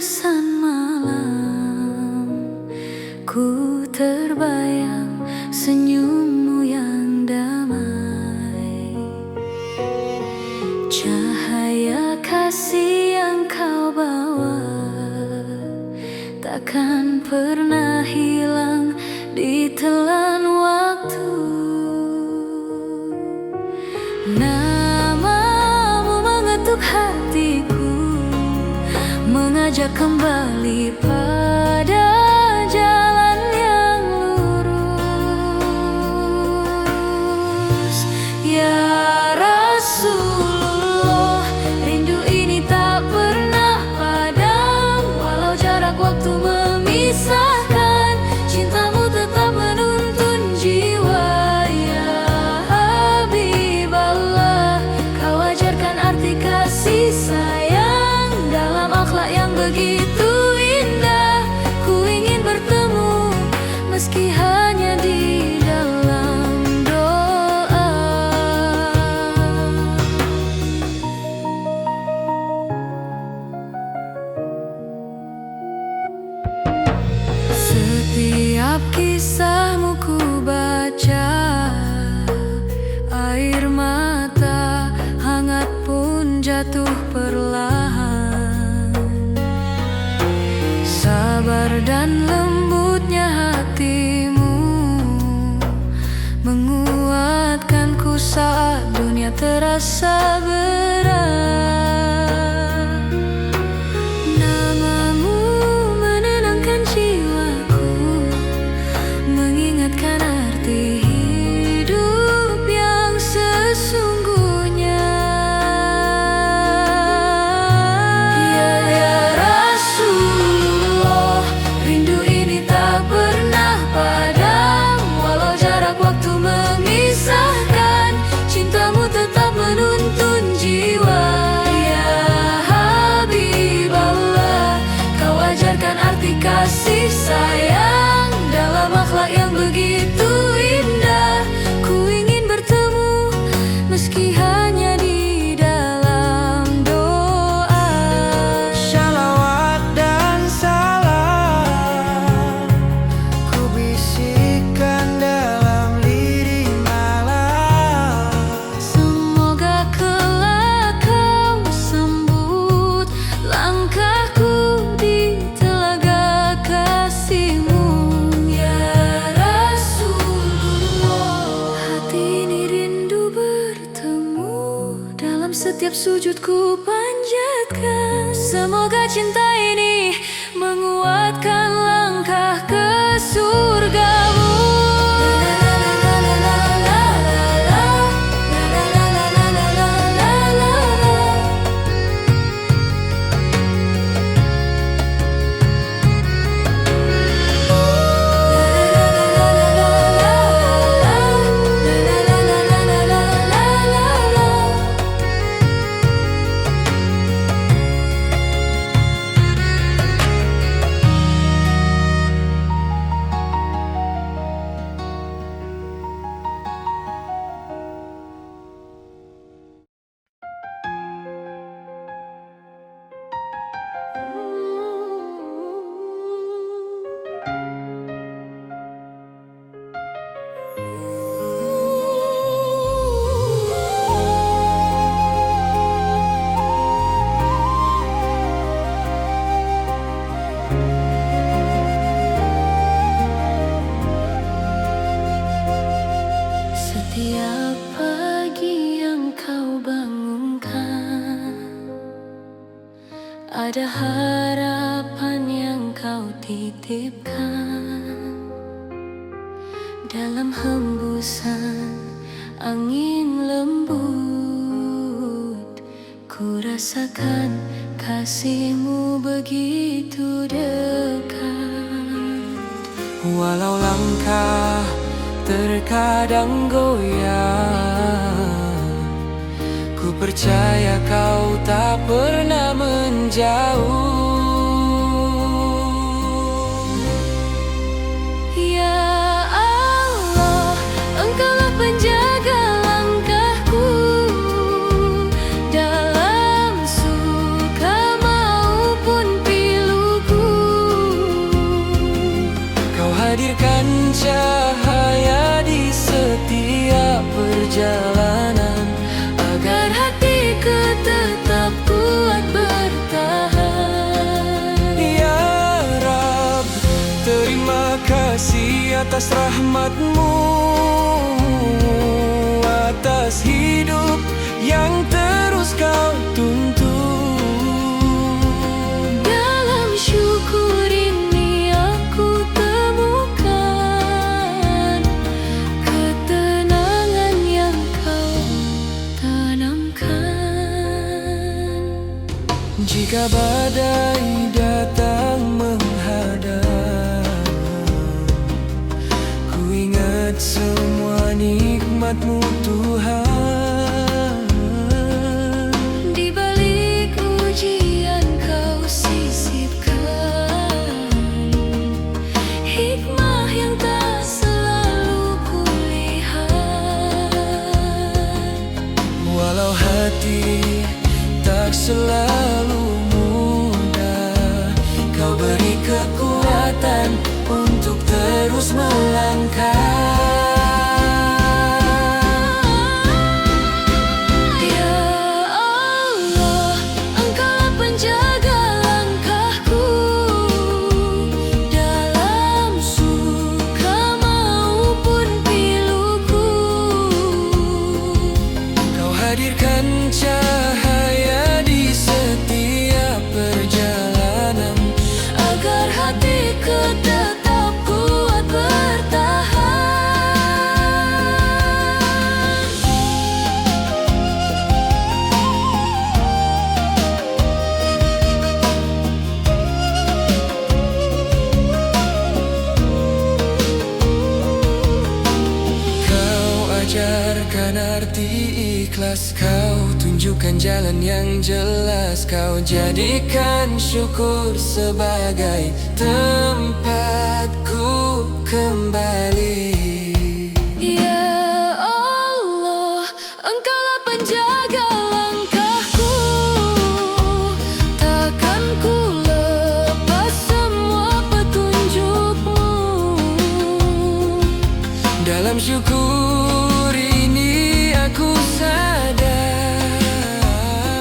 hembusan malam, ku terbayang senyummu yang damai. Cahaya kasih yang kau bawa takkan pernah hilang ditelan waktu. Namamu mengetuk hatiku, mengajak kembali pada jalan yang lurus. Ya Rasulullah, rindu ini tak pernah padam, walau jarak waktu memisahkan, cintamu tetap menuntun jiwa. Ya Habiballah, kau ajarkan arti kasih sayang dalam akhlak yang begitu indah. Ku ingin bertemu meski hanya di dalam doa. Setiap kisahmu ku baca, air mata hangat pun jatuh perlahan. Sabar dan lembutnya hatimu menguatkanku saat dunia terasa berat. Namamu menenangkan jiwaku, mengingatkan arti hidup yang sesungguhnya. Ya Rasulullah, rindu ini tak pernah padam, walau jarak waktu memisahkan, cintamu tetap menuntun jiwa. Ya Habiballah, kau ajarkan arti kasih sayang dalam akhlak yang begitu indah. Ku ingin bertemu meski hanya di dalam doa. Shalawat dan salam ku bisikkan dalam lirih malam. Semoga kelak kau sambut langkahku di telaga kasihmu. Ya Rasulullah, hati ini rindu bertemu, dalam setiap sujudku panjatkan. Semoga cinta ini menguatkan langkah ke surgamu. Setiap pagi yang kau bangunkan, ada harapan yang kau titipkan. Dalam hembusan angin lembut, ku rasakan kasihmu begitu dekat. Walau langkah terkadang goyang, ku percaya kau tak pernah menjauh. Ya Allah, Engkaulah penjaga langkahku, dalam suka maupun pilu. atas rahmat-Mu, atas hidup yang terus Kau tuntun. Dalam syukur ini aku temukan ketenangan yang Kau tanamkan. Jika badai datang menghadap, ku ingat semua nikmat-Mu Tuhan. Di balik ujian Kau sisipkan hikmah yang tak selalu kulihat. Walau hati tak selalu mudah, Kau beri kekuatan untuk terus melangkah. Ya Allah, Engkaulah penjaga langkahku, dalam suka maupun piluku. Kau hadirkan cahaya di setiap perjalanan, Agar hatiku tetap kuat bertahan. Kau ajarkan arti ikhlas, Kau tunjukkan jalan yang jelas, Kau jadikan syukur sebagai tempatku kembali. Ya Allah, Engkaulah penjaga langkahku, takkan ku lepas semua petunjuk-Mu. Dalam syukur ini aku sadar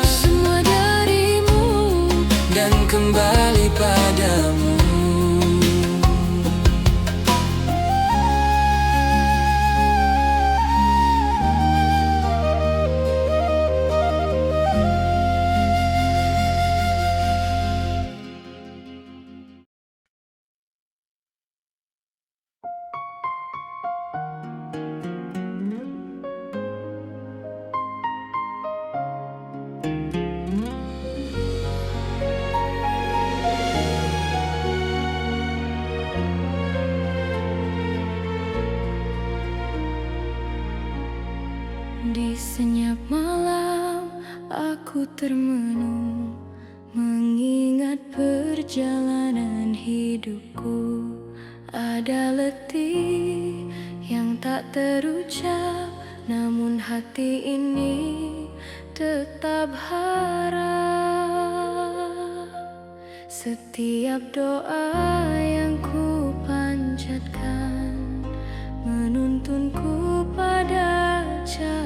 Semua dari-Mu, dan kembali padamu. di senyap malam aku termenung, mengingat perjalanan hidupku. Ada letih yang tak terucap, namun hati ini tetap harap. Setiap doa yang ku panjatkan menuntunku pada cahayamu.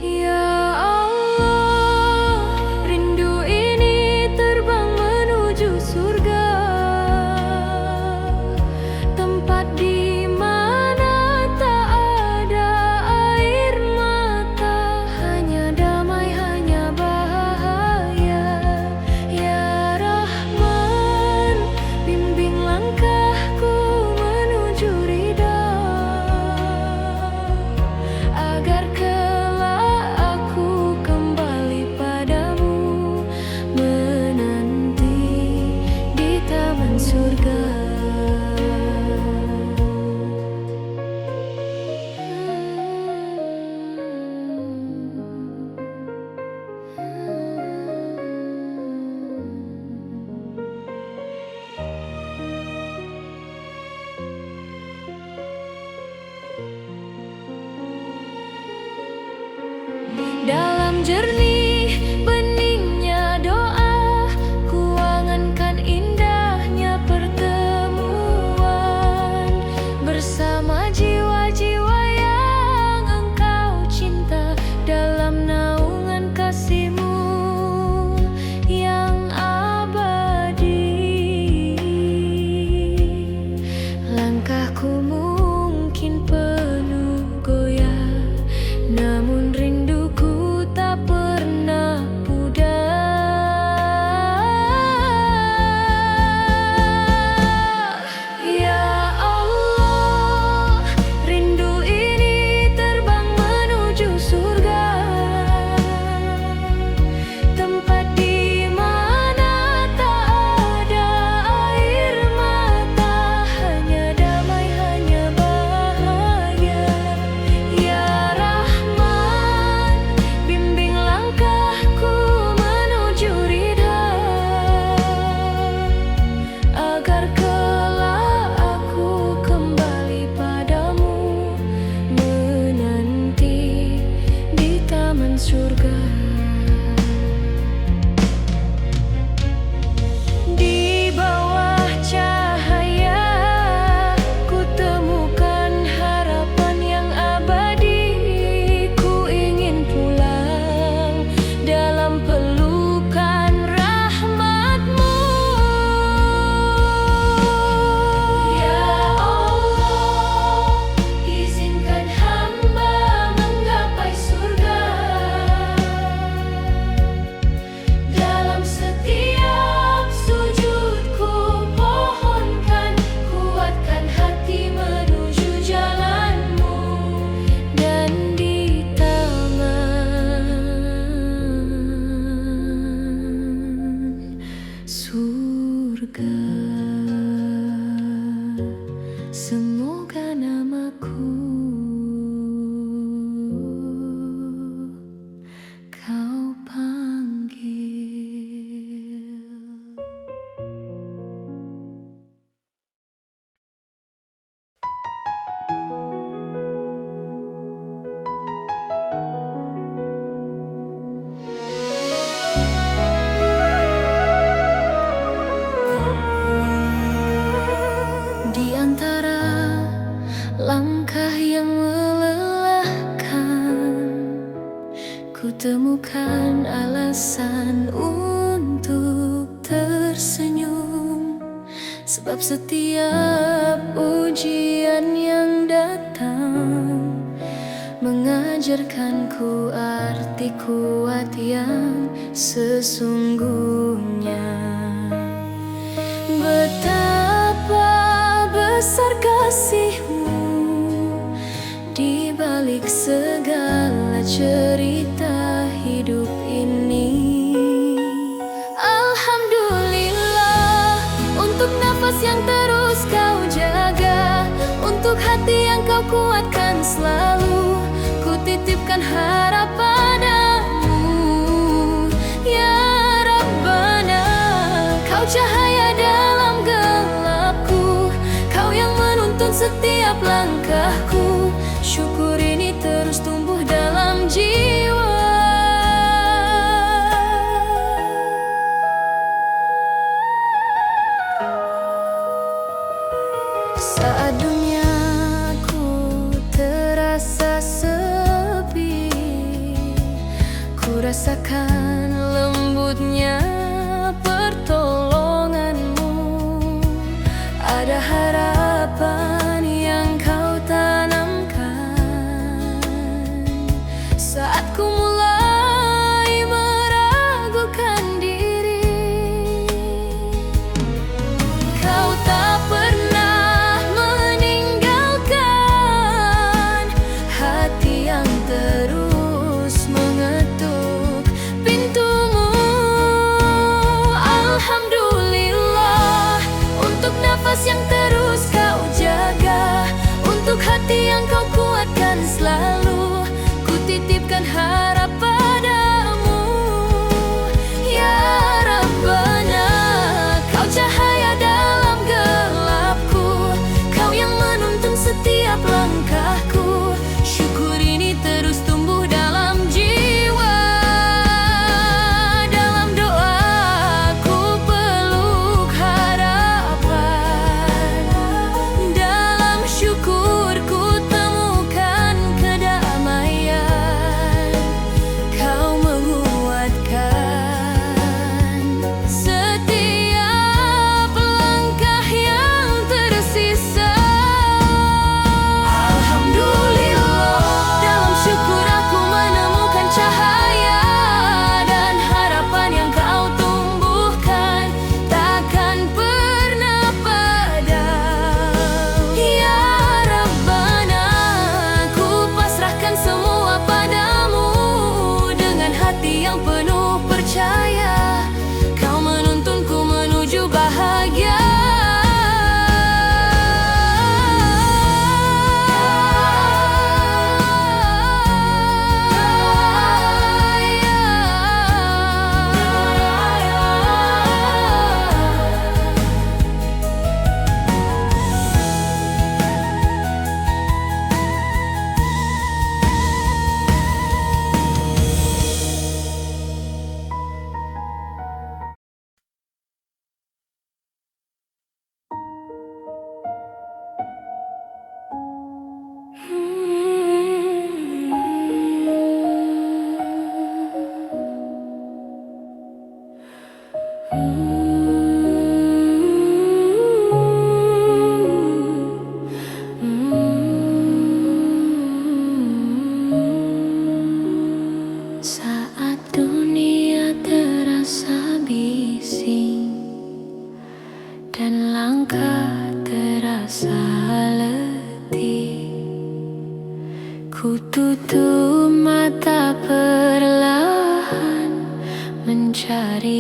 Ya Allah, rindu ini terbang menuju surga, tempat di mana tak ada air mata, hanya damai, hanya bahagia. Ya Rahman, bimbing langkahku menuju ridha, agar kelak aku kembali padamu, menanti di taman surga. Dalam jernih beningnya doa, ku angankan indahnya pertemuan bersama jiwa-jiwa yang engkau cinta, dalam naungan kasih-Mu yang abadi. surga. Di bawah cahaya ku temukan harapan yang abadi. Ku ingin pulang dalam pelukan rahmat-Mu. Ya Allah, izinkan hamba menggapai surga. Dalam setiap sujudku pohonkan, kuatkan hati menuju jalan-Mu. Dan di taman surga, semoga namaku Kau panggil. Di antara langkah yang melelahkan, ku temukan alasan untuk tersenyum. Sebab setiap ujian yang datang mengajarkanku arti kuat yang sesungguhnya. Betapa besar kasih-Mu di balik segala cerita hidup ini. Alhamdulillah untuk nafas yang terus Kau jaga, untuk hati yang Kau kuatkan selalu. Ku titipkan harap padamu, ya Rabbana. Kau cahaya dalam gelapku, Kau yang menuntun setiap langkahku. Syukur ini terus tumbuh dalam jiwa. Saat duniaku terasa sepi, ku rasakan lembutnya pertolongan-Mu. Ada harapan yang Kau tanamkan saat ku mulai meragukan diri. Kau tak pernah meninggalkan hati yang terus mengetuk pintu-Mu.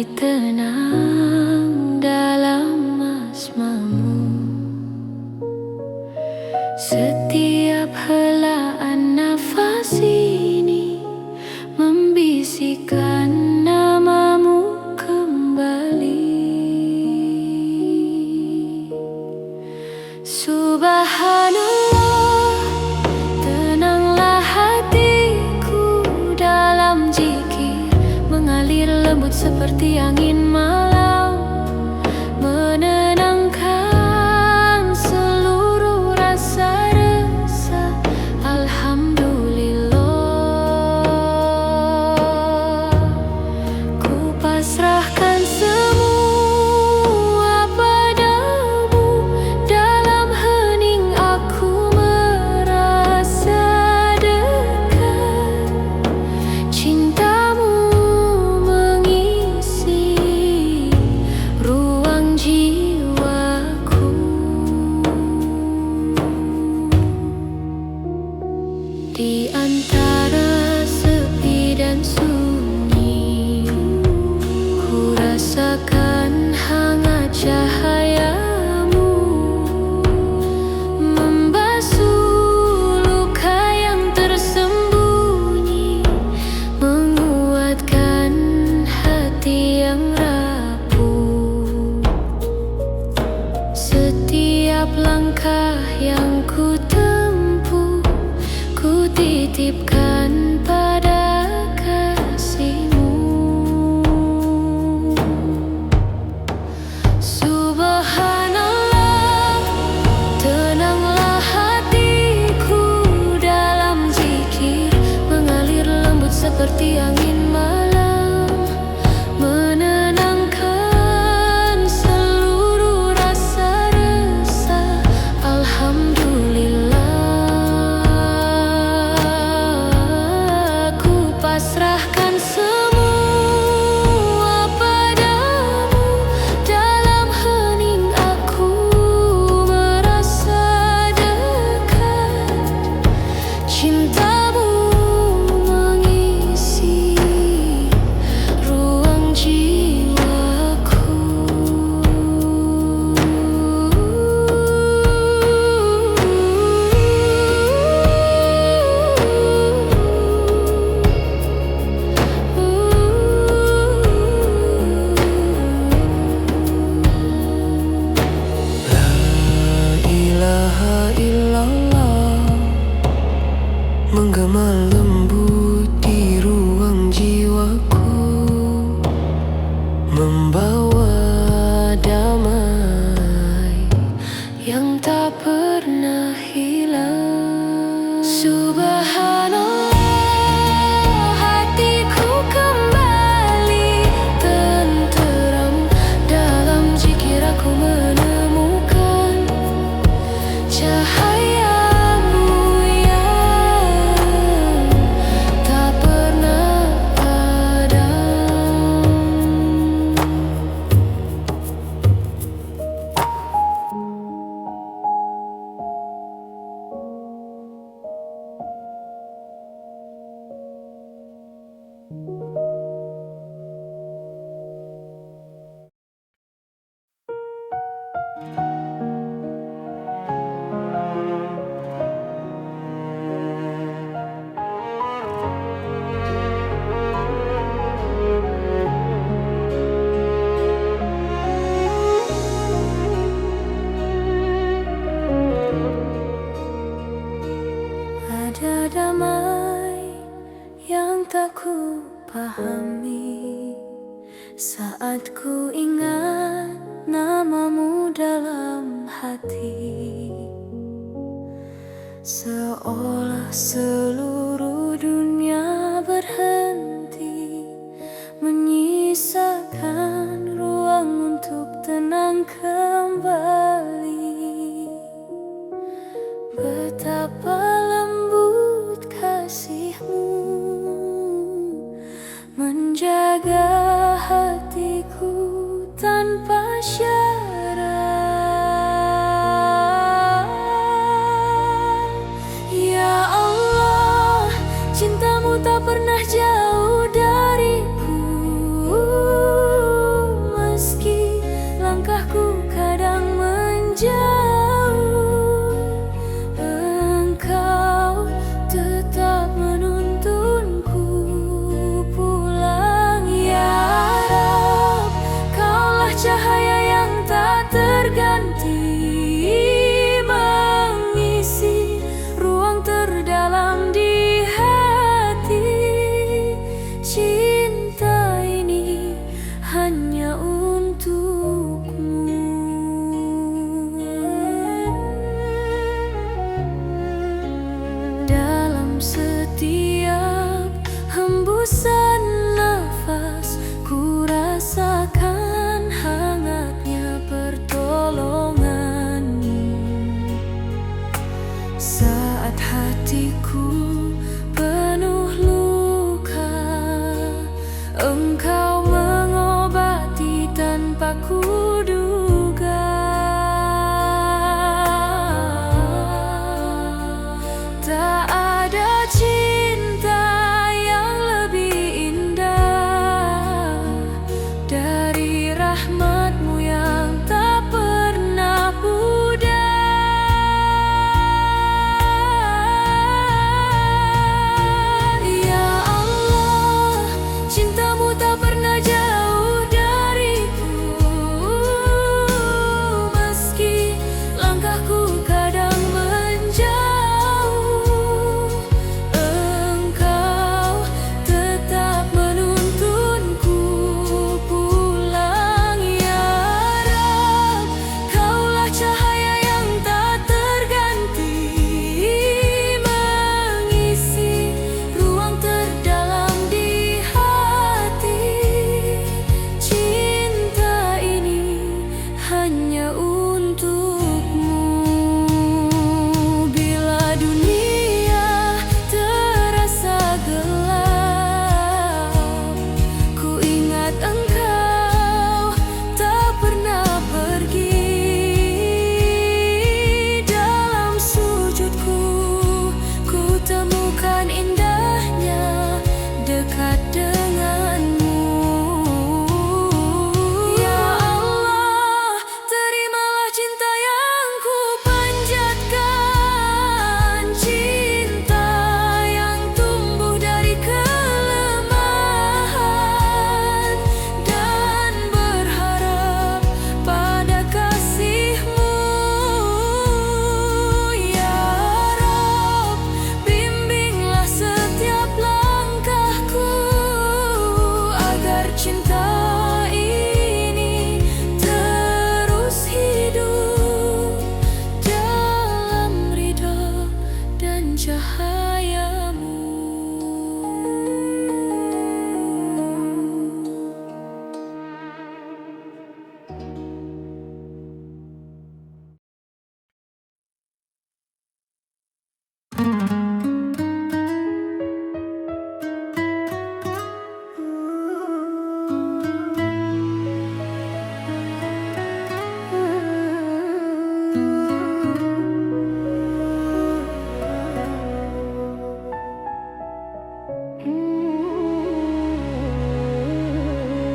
kembali tenang dalam asmamu. Setiap helaan nafas ini membisikkan namamu kembali. Subhanallah, tenanglah hatiku dalam zikir, mengalir lembut seperti angin malam, menenangkan seluruh rasa resah. Alhamdulillah, ku pasrahkan semua padamu. Dalam hening aku merasa dekat, cintamu mengisi ruang jiwaku. Di antara sepi dan sunyi, ku rasakan hangat cahayamu, membasuh luka yang tersembunyi, menguatkan hati yang rapuh. Setiap langkah yang ku tempuh, ku titipkan pada kasih-Mu. Subhanallah, tenanglah hatiku dalam zikir, mengalir lembut seperti angin malam, menenangkan seluruh rasa resah. Alhamdulillah, ku pasrahkan semua padamu. Dalam hening aku merasa dekat, cintamu mengisi ruang jiwaku. La ilaha illallah, menggema lembut di ruang jiwaku, membawa damai yang tak pernah hilang. Subhanallah, hatiku kembali tenteram dalam zikir, aku menemukan cahayamu yang tak pernah padam. Ada damai yang tak ku pahami saat ku ingat namamu dalam hati. Seolah seluruh dunia berhenti, menyisakan ruang untuk tenang kembali. Betapa lembut kasih-Mu menjaga hatiku tanpa syarat. Ya Allah, cintamu tak pernah jauh dariku. Engkau mengobati tanpa kuduga. Tak ada cinta yang lebih indah dari rahmat-Mu yang tak pernah pudar. Ya Allah, cinta-Mu tak pernah jauh dariku. Meski langkahku kadang menjauh, Engkau tetap menuntunku pulang. Ya Rabb, Kaulah cahaya yang tak terganti, mengisi ruang terdalam di hati. Cinta ini hanya untukmu. Bila dunia terasa gelap, ku ingat Engkau tak pernah pergi. Dalam sujudku, ku temukan indahnya dekat denganmu. Ya Allah, terimalah cinta yang ku panjatkan, cinta yang tumbuh dari kelemahan, dan berharap pada kasih-Mu. Ya Rabb, bimbinglah setiap langkahku agar cinta ini terus hidup dalam ridha dan cahaya-Mu.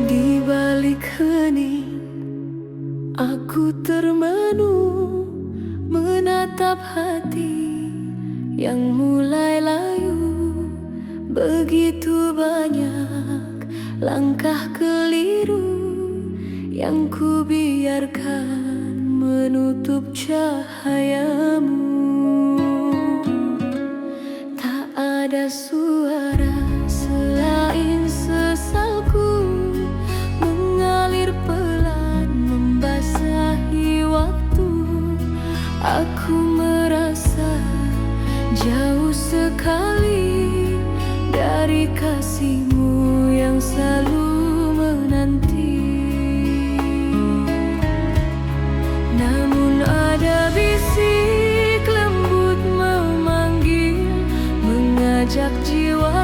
Di balik hening, aku termenung menatap hati yang mulai layu. Begitu banyak langkah keliru yang ku biarkan menutup cahaya-Mu. Tak ada suara selain sesalku mengalir pelan membasahi waktu. Aku merasa jauh sekali dari kasih-Mu yang selalu menanti. Namun ada bisik lembut memanggil, mengajak jiwa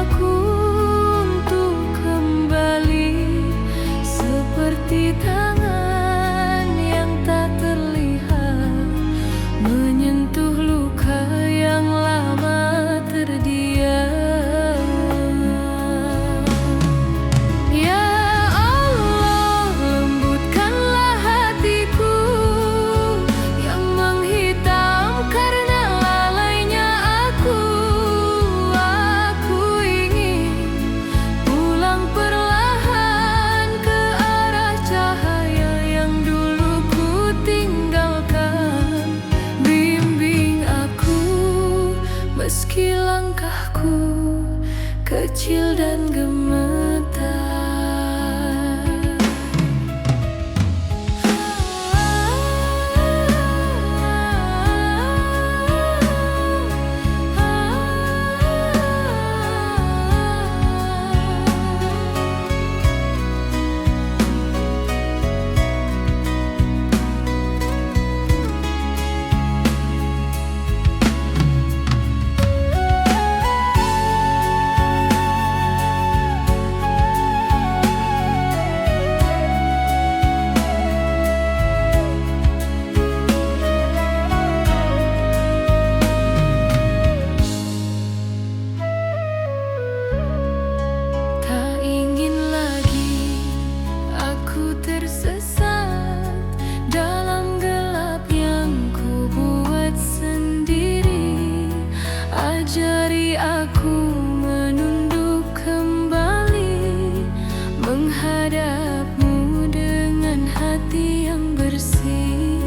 menghadapmu dengan hati yang bersih.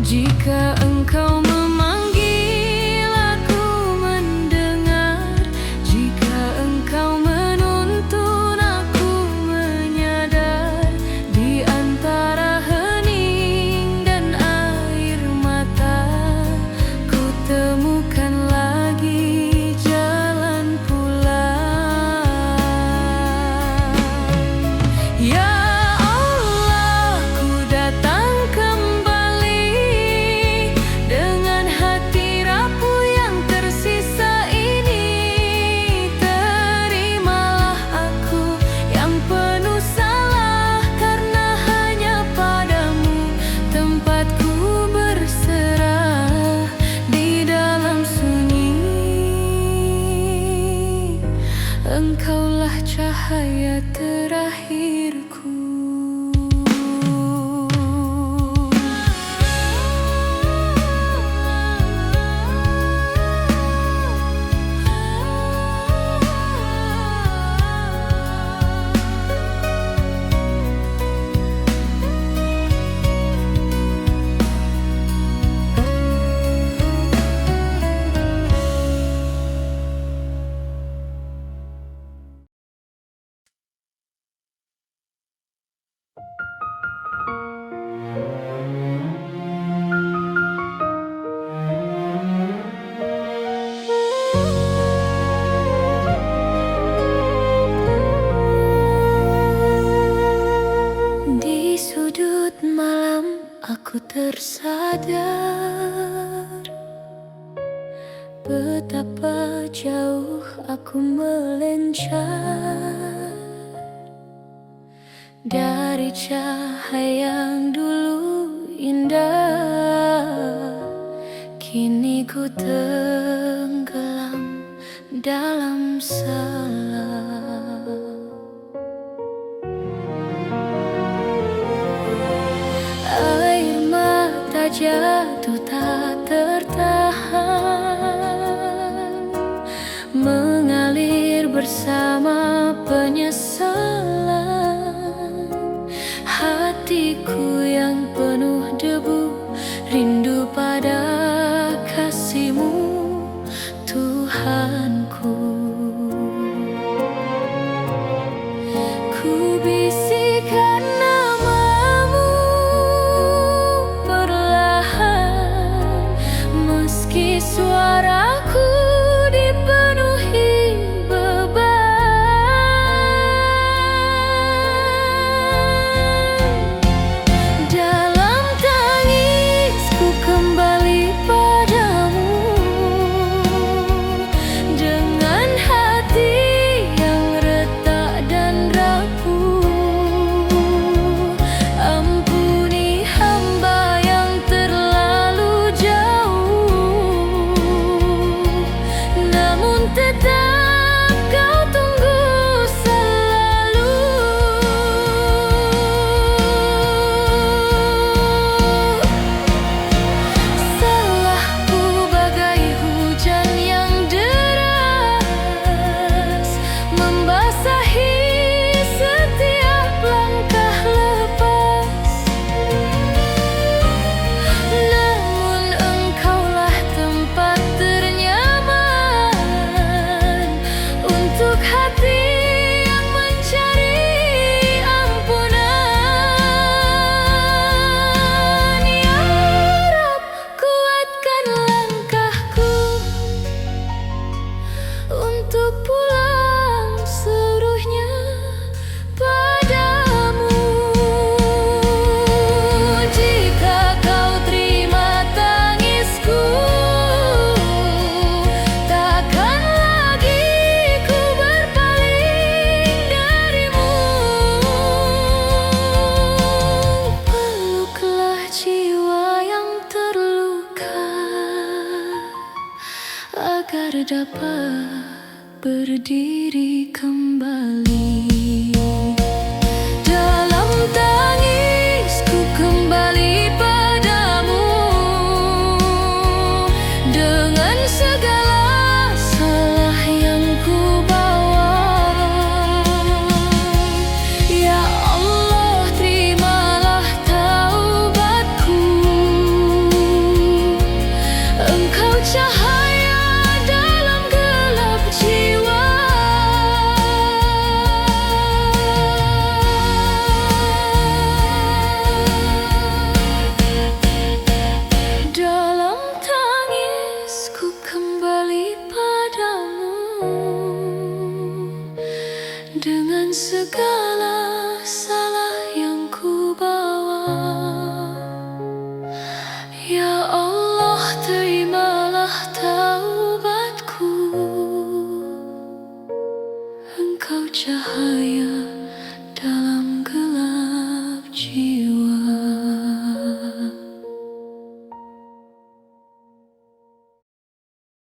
Jika engkau memanggil, aku mendengar. Jika engkau menuntun, aku menyadar. Di antara hening dan air mata, ku temukan lagi jalan pulang. Ya Allah, ku datang kembali dengan hati rapuh yang tersisa ini. Terimalah aku yang penuh salah, karena hanya padamu tempatku berserah di dalam sunyi. Engkaulah cahaya terakhirku. Di sudut malam aku tersadar betapa jauh aku melencar dari cahaya yang dulu indah. Kini ku tenggelam dalam salah. Air mata jatuh tak tertahan, mengalir bersama penyesalan. Hatiku yang penuh debu, rindu pada kasih-Mu, Tuhanku. Ku bisikan nama-Mu perlahan, meski suaraku dipenuhi beban. Dalam tangisku kembali padamu, dengan hati yang retak dan rapuh. Ampuni hamba yang terlalu jauh, namun tetap Kau tunggu selalu. Salahku bagai hujan yang deras, membasahi setiap langkah lepas. Namun Engkaulah tempat ternyaman untuk hati yang mencari ampunan. Ya Rabb, kuatkan langkahku untuk pulang seluruhnya padamu. Jika Kau terima tangisku, takkan lagi ku berpaling darimu. Peluklah jiwa yang terluka agar dapat berdiri kembali. Dalam tangisku kembali padamu, dengan segala salah yang ku bawa. dengan segala salah yang ku bawa. Ya Allah, terimalah taubatku. Engkau cahaya